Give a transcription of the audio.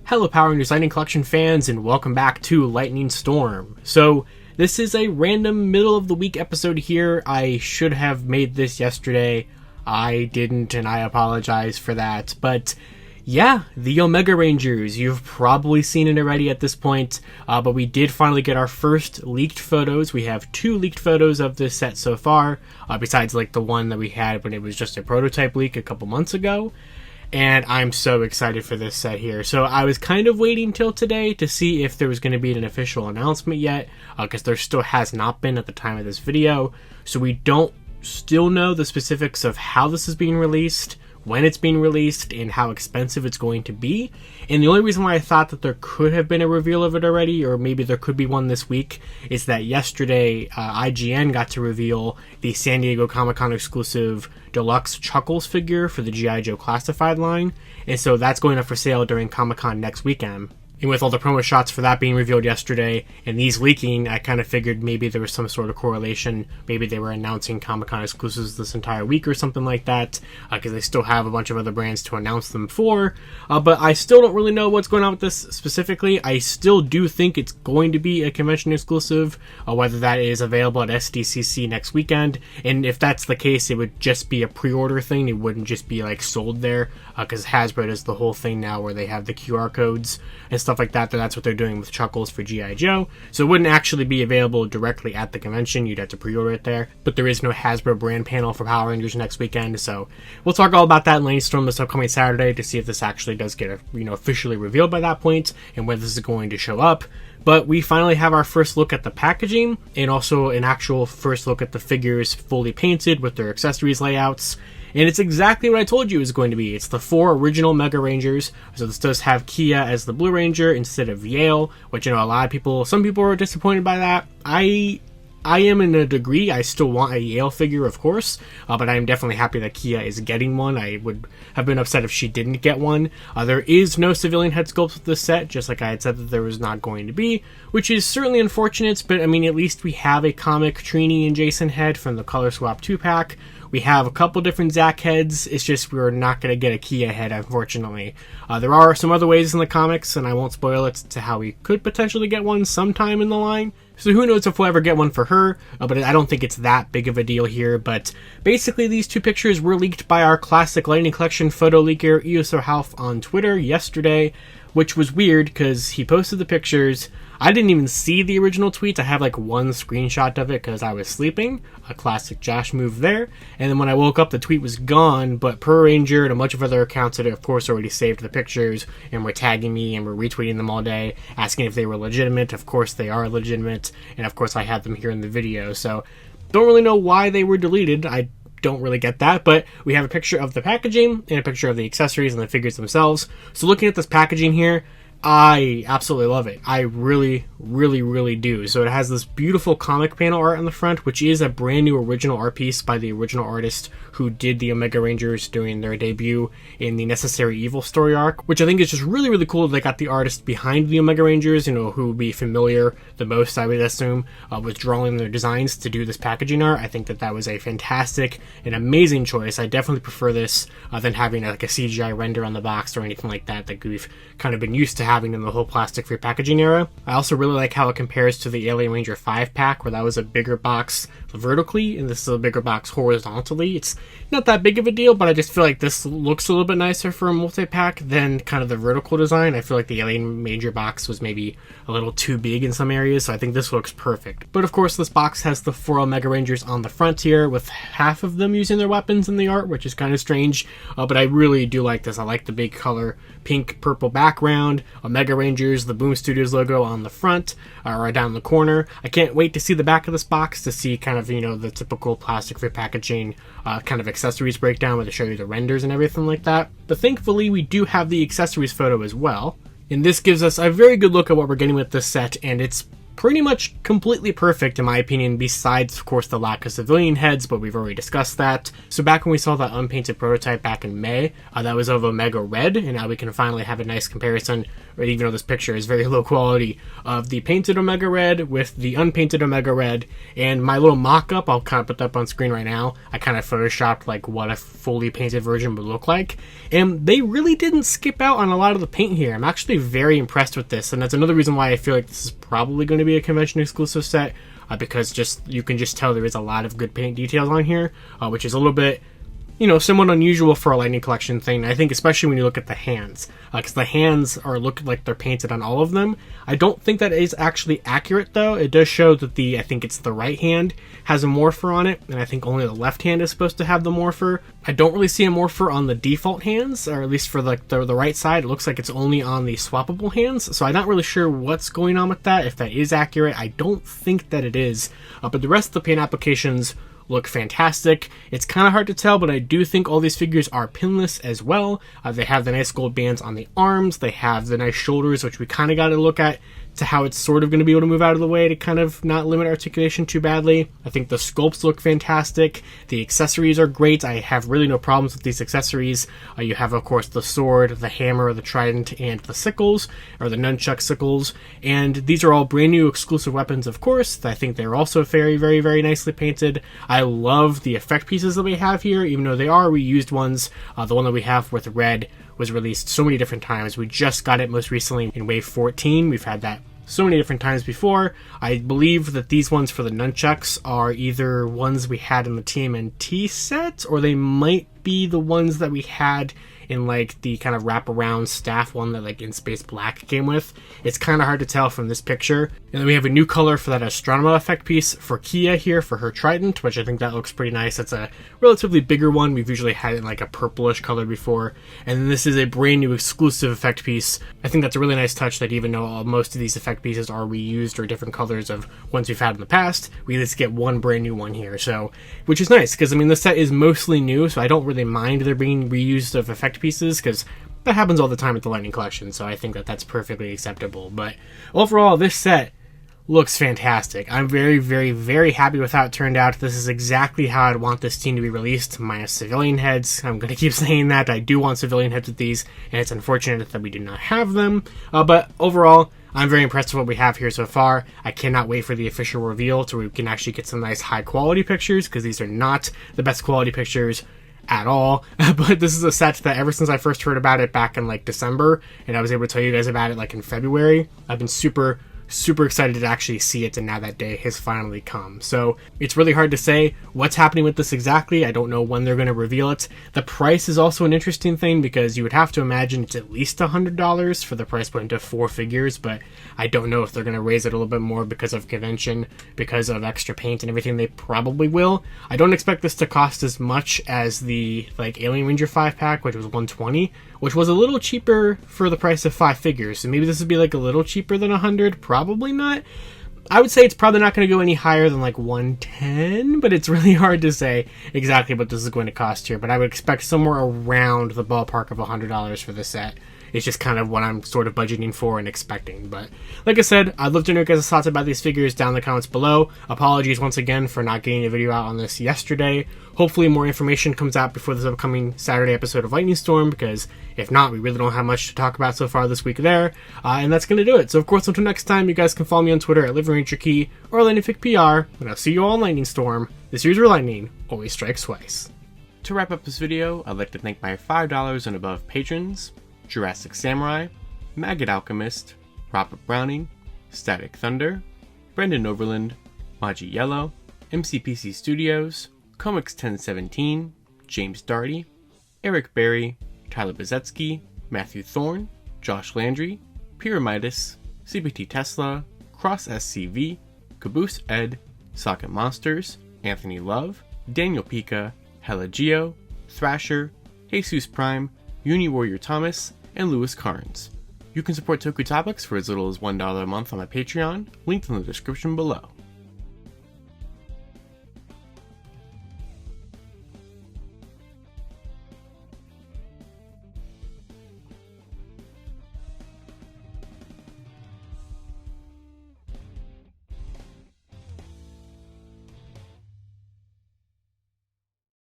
Hello Power Rangers Lightning Collection fans, and welcome back to Lightning Storm. So, this is a random middle of the week episode here. I should have made this yesterday. I didn't, and I apologize for that. But yeah, the Omega Rangers. You've probably seen it already at this point, but we did finally get our first leaked photos. We have 2 leaked photos of this set so far, besides like the one that we had when it was just a prototype leak a couple months ago. And I'm so excited for this set here. So I was kind of waiting till today to see if there was going to be an official announcement yet, because there still has not been at the time of this video. So we don't still know the specifics of how this is being released, when it's being released, and how expensive it's going to be. And the only reason why I thought that there could have been a reveal of it already, or maybe there could be one this week, is that yesterday IGN got to reveal the San Diego Comic-Con exclusive deluxe Chuckles figure for the G.I. Joe Classified line, and so that's going up for sale during Comic-Con next weekend. And with all the promo shots for that being revealed yesterday, and these leaking, I kind of figured maybe there was some sort of correlation. Maybe they were announcing Comic-Con exclusives this entire week or something like that, because they still have a bunch of other brands to announce them for. But I still don't really know what's going on with this specifically. I still do think it's going to be a convention exclusive, whether that is available at SDCC next weekend. And if that's the case, it would just be a pre-order thing. It wouldn't just be like sold there, because Hasbro does the whole thing now where they have the QR codes and stuff like that. That's what they're doing with Chuckles for G.I. Joe. So it wouldn't actually be available directly at the convention. You'd have to pre-order it there. But there is no Hasbro brand panel for Power Rangers next weekend. So we'll talk all about that in Lightning Storm this upcoming Saturday to see if this actually does get officially revealed by that point and whether this is going to show up. But we finally have our first look at the packaging and also an actual first look at the figures fully painted with their accessories layouts. And it's exactly what I told you it was going to be. It's the 4 original Mega Rangers. So this does have Kia as the Blue Ranger instead of Yale, which, a lot of people, some people are disappointed by that. I am in a degree. I still want a Yale figure, of course, but I am definitely happy that Kia is getting one. I would have been upset if she didn't get one. There is no civilian head sculpt with this set, just like I had said that there was not going to be, which is certainly unfortunate, but at least we have a comic Trini and Jason head from the Color Swap 2-pack. We have a couple different Zack heads. It's just we're not going to get a Kia head, unfortunately. There are some other ways in the comics, and I won't spoil it, to how we could potentially get one sometime in the line. So who knows if we'll ever get one for her, but I don't think it's that big of a deal here. But basically, these 2 pictures were leaked by our classic Lightning Collection photo leaker, Eosorhalf, on Twitter yesterday, which was weird because he posted the pictures. I didn't even see the original tweets. I have like one screenshot of it because I was sleeping. A classic Josh move there. And then when I woke up, the tweet was gone, but Per Ranger and a bunch of other accounts had, of course, already saved the pictures and were tagging me and were retweeting them all day, asking if they were legitimate. Of course, they are legitimate. And of course, I had them here in the video. So don't really know why they were deleted. I don't really get that, but we have a picture of the packaging and a picture of the accessories and the figures themselves. So looking at this packaging here, I absolutely love it. I really, really, really do. So it has this beautiful comic panel art on the front, which is a brand new original art piece by the original artist who did the Omega Rangers during their debut in the Necessary Evil story arc, which I think is just really, really cool that they got the artist behind the Omega Rangers, who would be familiar the most, I would assume, with drawing their designs to do this packaging art. I think that was a fantastic and amazing choice. I definitely prefer this than having a CGI render on the box or anything like that we've kind of been used to having in the whole plastic-free packaging era. I also really like how it compares to the Alien Ranger 5-pack, where that was a bigger box vertically, and this is a bigger box horizontally. It's not that big of a deal, but I just feel like this looks a little bit nicer for a multi-pack than kind of the vertical design. I feel like the Alien Ranger box was maybe a little too big in some areas, so I think this looks perfect. But of course, this box has the 4 Omega Rangers on the front here, with half of them using their weapons in the art, which is kind of strange, but I really do like this. I like the big color pink-purple background, Omega Rangers, the Boom Studios logo on the front, or down the corner. I can't wait to see the back of this box to see kind of, the typical plastic-free packaging kind of accessories breakdown where they show you the renders and everything like that. But thankfully, we do have the accessories photo as well. And this gives us a very good look at what we're getting with this set, and it's pretty much completely perfect in my opinion, besides of course the lack of civilian heads, but we've already discussed that. So back when we saw that unpainted prototype back in May, that was of Omega Red, and now we can finally have a nice comparison, or even though this picture is very low quality, of the painted Omega Red with the unpainted Omega Red. And my little mock-up, I'll kind of put that up on screen right now, I kind of photoshopped like what a fully painted version would look like, and they really didn't skip out on a lot of the paint here. I'm actually very impressed with this, and that's another reason why I feel like this is probably going to be a convention exclusive set, because you can just tell there is a lot of good paint details on here, which is a little bit, somewhat unusual for a Lightning Collection thing. I think especially when you look at the hands, because the hands are looking like they're painted on all of them. I don't think that is actually accurate though. It does show that I think it's the right hand has a morpher on it, and I think only the left hand is supposed to have the morpher. I don't really see a morpher on the default hands, or at least for the right side. It looks like it's only on the swappable hands, so I'm not really sure what's going on with that, if that is accurate. I don't think that it is, but the rest of the paint applications look fantastic. It's kind of hard to tell, but I do think all these figures are pinless as well. They have the nice gold bands on the arms, they have the nice shoulders, which we kind of got to look at to how it's sort of going to be able to move out of the way to kind of not limit articulation too badly. I think the sculpts look fantastic. The accessories are great. I have really no problems with these accessories. You have, of course, the sword, the hammer, the trident, and the sickles, or the nunchuck sickles. And these are all brand new exclusive weapons, of course. I think they're also very, very, very nicely painted. I love the effect pieces that we have here, even though they are reused ones. The one that we have with red was released so many different times. We just got it most recently in Wave 14. We've had that so many different times before. I believe that these ones for the nunchucks are either ones we had in the TMNT set, or they might be the ones that we had in like the kind of wraparound staff one that like In Space Black came with. It's kind of hard to tell from this picture. And then we have a new color for that Astronema effect piece for Kia here for her trident, which I think that looks pretty nice. That's a relatively bigger one. We've usually had it in like a purplish color before. And then this is a brand new exclusive effect piece. I think that's a really nice touch that even though most of these effect pieces are reused or different colors of ones we've had in the past, we at least get one brand new one here. So, which is nice, because I mean the set is mostly new, so I don't really mind there being reused of effect pieces, because that happens all the time at the Lightning Collection, so I think that that's perfectly acceptable. But overall, this set looks fantastic. I'm very, very, very happy with how it turned out. This is exactly how I'd want this team to be released, minus civilian heads. I'm going to keep saying that. I do want civilian heads with these, and it's unfortunate that we do not have them. But overall, I'm very impressed with what we have here so far. I cannot wait for the official reveal so we can actually get some nice high-quality pictures, because these are not the best quality pictures at all. But this is a set that ever since I first heard about it back in like December, and I was able to tell you guys about it like in February, I've been super excited to actually see it, and now that day has finally come. So it's really hard to say what's happening with this exactly. I don't know when they're going to reveal it. The price is also an interesting thing, because you would have to imagine it's at least $100 for the price point of 4 figures, but I don't know if they're going to raise it a little bit more because of convention, because of extra paint and everything. They probably will. I don't expect this to cost as much as the like Alien Ranger 5-pack, which was $120, which was a little cheaper for the price of 5 figures. So maybe this would be like a little cheaper than $100. Probably not. I would say it's probably not going to go any higher than like $110, but it's really hard to say exactly what this is going to cost here. But I would expect somewhere around the ballpark of $100 for this set. It's just kind of what I'm sort of budgeting for and expecting. But like I said, I'd love to know your guys' thoughts about these figures down in the comments below. Apologies once again for not getting a video out on this yesterday. Hopefully more information comes out before this upcoming Saturday episode of Lightning Storm, because if not, we really don't have much to talk about so far this week there. And that's going to do it. So of course, until next time, you guys can follow me on Twitter at LivingRangerKey or LightningFigPR, and I'll see you all in Lightning Storm. This year's Lightning always strikes twice. To wrap up this video, I'd like to thank my $5 and above patrons: Jurassic Samurai, Maggot Alchemist, Robert Browning, Static Thunder, Brendan Overland, Maji Yellow, MCPC Studios, Comics 1017, James Darty, Eric Berry, Tyler Bezetsky, Matthew Thorne, Josh Landry, Pyramidus, CBT Tesla, Cross SCV, Caboose Ed, Socket Monsters, Anthony Love, Daniel Pika, Hella Geo, Thrasher, Jesus Prime, Uni Warrior Thomas, and Lewis Carnes. You can support Toku Topics for as little as $1 a month on my Patreon, linked in the description below.